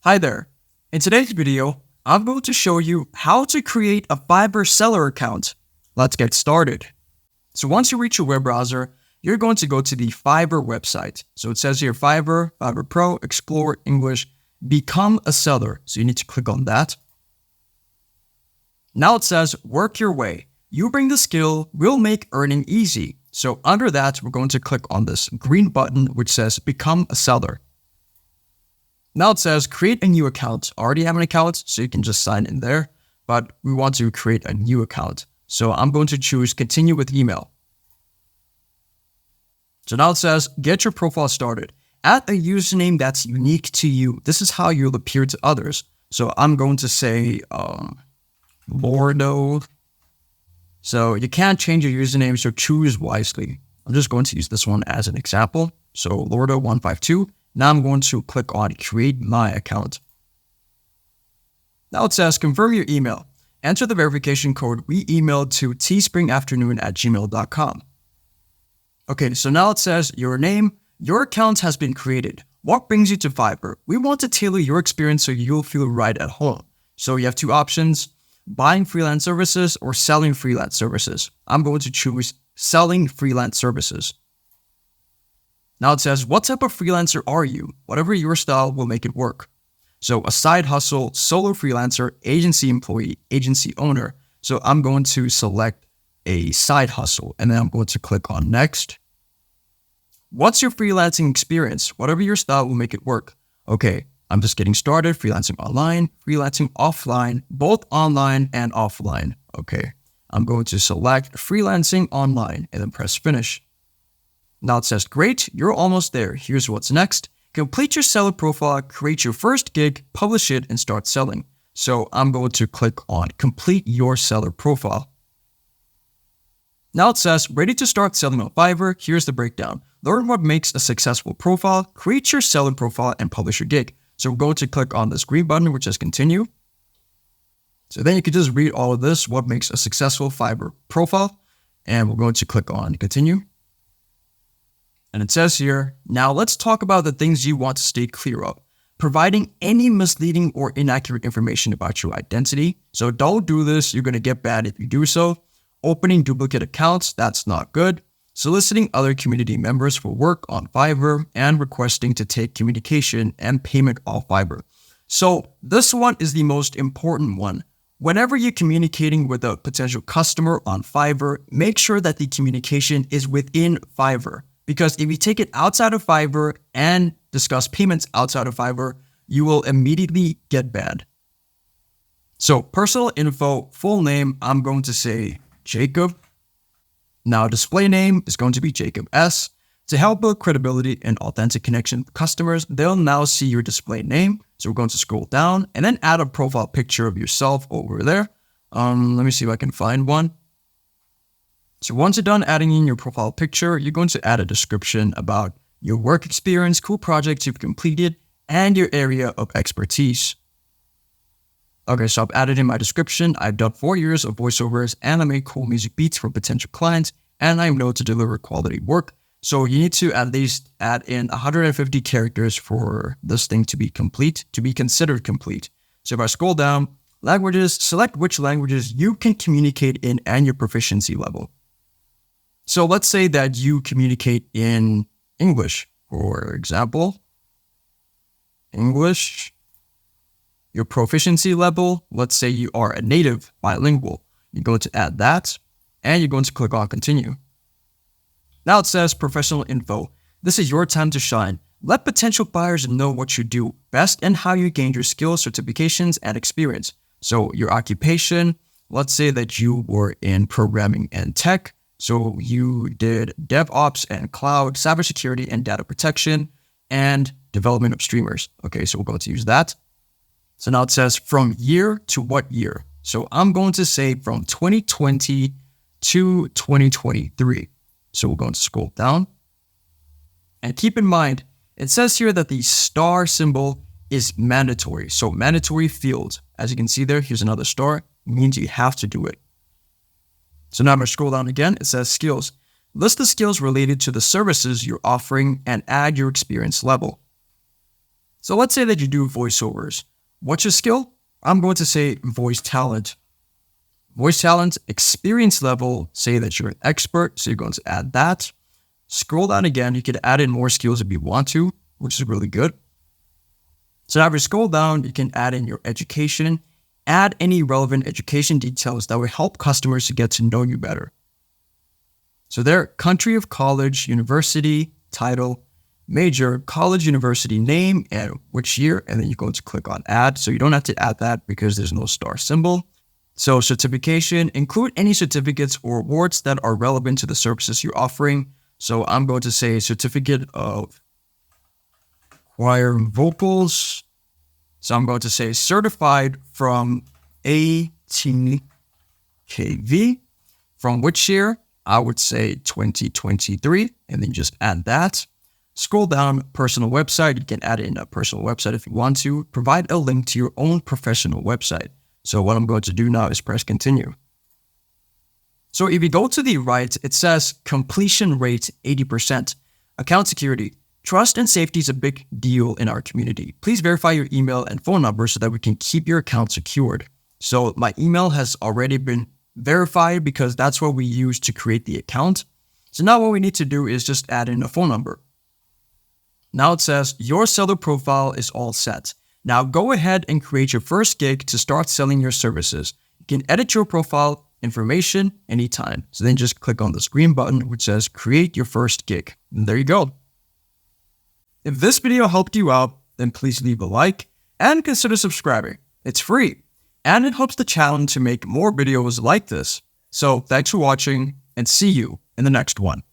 Hi there. In today's video, I'm going to show you how to create a Fiverr seller account. Let's get started. So once you reach your web browser, you're going to go to the Fiverr website. So it says here Fiverr, Fiverr Pro, Explore, English, Become a Seller. So you need to click on that. Now it says work your way. You bring the skill, we'll make earning easy. So under that, we're going to click on this green button which says Become a Seller. Now it says create a new account. I already have an account, so you can just sign in there, but we want to create a new account. So I'm going to choose continue with email. So now it says get your profile started. Add a username that's unique to you. This is how you'll appear to others. So I'm going to say Lordo. So you can't change your username, so choose wisely. I'm just going to use this one as an example. So Lordo152. Now I'm going to click on create my account. Now it says confirm your email. Enter the verification code we emailed to teespringafternoon@gmail.com. Okay, so now it says your name. Your account has been created. What brings you to Fiverr? We want to tailor your experience so you'll feel right at home. So you have two options, buying freelance services or selling freelance services. I'm going to choose selling freelance services. Now it says, what type of freelancer are you? Whatever your style will make it work. So a side hustle, solo freelancer, agency employee, agency owner. So I'm going to select a side hustle and then I'm going to click on next. What's your freelancing experience? Whatever your style will make it work. Okay, I'm just getting started. Freelancing online, freelancing offline, both online and offline. Okay, I'm going to select freelancing online and then press finish. Now it says, great, you're almost there. Here's what's next. Complete your seller profile, create your first gig, publish it, and start selling. So I'm going to click on complete your seller profile. Now it says, ready to start selling on Fiverr. Here's the breakdown. Learn what makes a successful profile, create your seller profile, and publish your gig. So we're going to click on this green button, which says continue. So then you can just read all of this, what makes a successful Fiverr profile. And we're going to click on continue. And it says here, now let's talk about the things you want to stay clear of. Providing any misleading or inaccurate information about your identity. So don't do this. You're going to get banned if you do so. Opening duplicate accounts. That's not good. Soliciting other community members for work on Fiverr and requesting to take communication and payment off Fiverr. So this one is the most important one. Whenever you're communicating with a potential customer on Fiverr, make sure that the communication is within Fiverr. Because if you take it outside of Fiverr and discuss payments outside of Fiverr, you will immediately get banned. So personal info, full name, I'm going to say Jacob. Now display name is going to be Jacob S. To help build credibility and authentic connection with customers, they'll now see your display name. So we're going to scroll down and then add a profile picture of yourself over there. Let me see if I can find one. So once you're done adding in your profile picture, you're going to add a description about your work experience, cool projects you've completed, and your area of expertise. Okay, so I've added in my description. I've done 4 years of voiceovers and I make cool music beats for potential clients, and I know to deliver quality work. So you need to at least add in 150 characters for this thing to be complete, to be considered complete. So if I scroll down, languages, select which languages you can communicate in and your proficiency level. So let's say that you communicate in English, for example. English, your proficiency level, let's say you are a native bilingual. You're going to add that, and you're going to click on continue. Now it says professional info. This is your time to shine. Let potential buyers know what you do best and how you gained your skills, certifications, and experience. So your occupation, let's say that you were in programming and tech. So you did DevOps and cloud, cybersecurity and data protection, and development of streamers. Okay, so we're going to use that. So now it says from year to what year? So I'm going to say from 2020 to 2023. So we're going to scroll down. And keep in mind, it says here that the star symbol is mandatory. So mandatory field. As you can see there, here's another star. It means you have to do it. So now I'm going to scroll down again. It says skills. List the skills related to the services you're offering and add your experience level. So let's say that you do voiceovers. What's your skill? I'm going to say voice talent. Voice talent, experience level, say that you're an expert. So you're going to add that. Scroll down again. You can add in more skills if you want to, which is really good. So now if you scroll down, you can add in your education, add any relevant education details that will help customers to get to know you better. So there, country of college, university, title, major, college, university name, and which year, and then you're going to click on add. So you don't have to add that because there's no star symbol. So certification, include any certificates or awards that are relevant to the services you're offering. So I'm going to say certificate of choir vocals. So I'm going to say certified from ATKV. From which year? I would say 2023, and then just add that. Scroll down, personal website. You can add in a personal website if you want to. Provide a link to your own professional website. So what I'm going to do now is press continue. So if you go to the right, it says completion rate 80%. Account security. Trust and safety is a big deal in our community. Please verify your email and phone number so that we can keep your account secured. So my email has already been verified because that's what we use to create the account. So now what we need to do is just add in a phone number. Now it says your seller profile is all set. Now go ahead and create your first gig to start selling your services. You can edit your profile information anytime. So then just click on this green button which says create your first gig. And there you go. If this video helped you out, then please leave a like and consider subscribing. It's free and it helps the channel to make more videos like this. So thanks for watching and see you in the next one.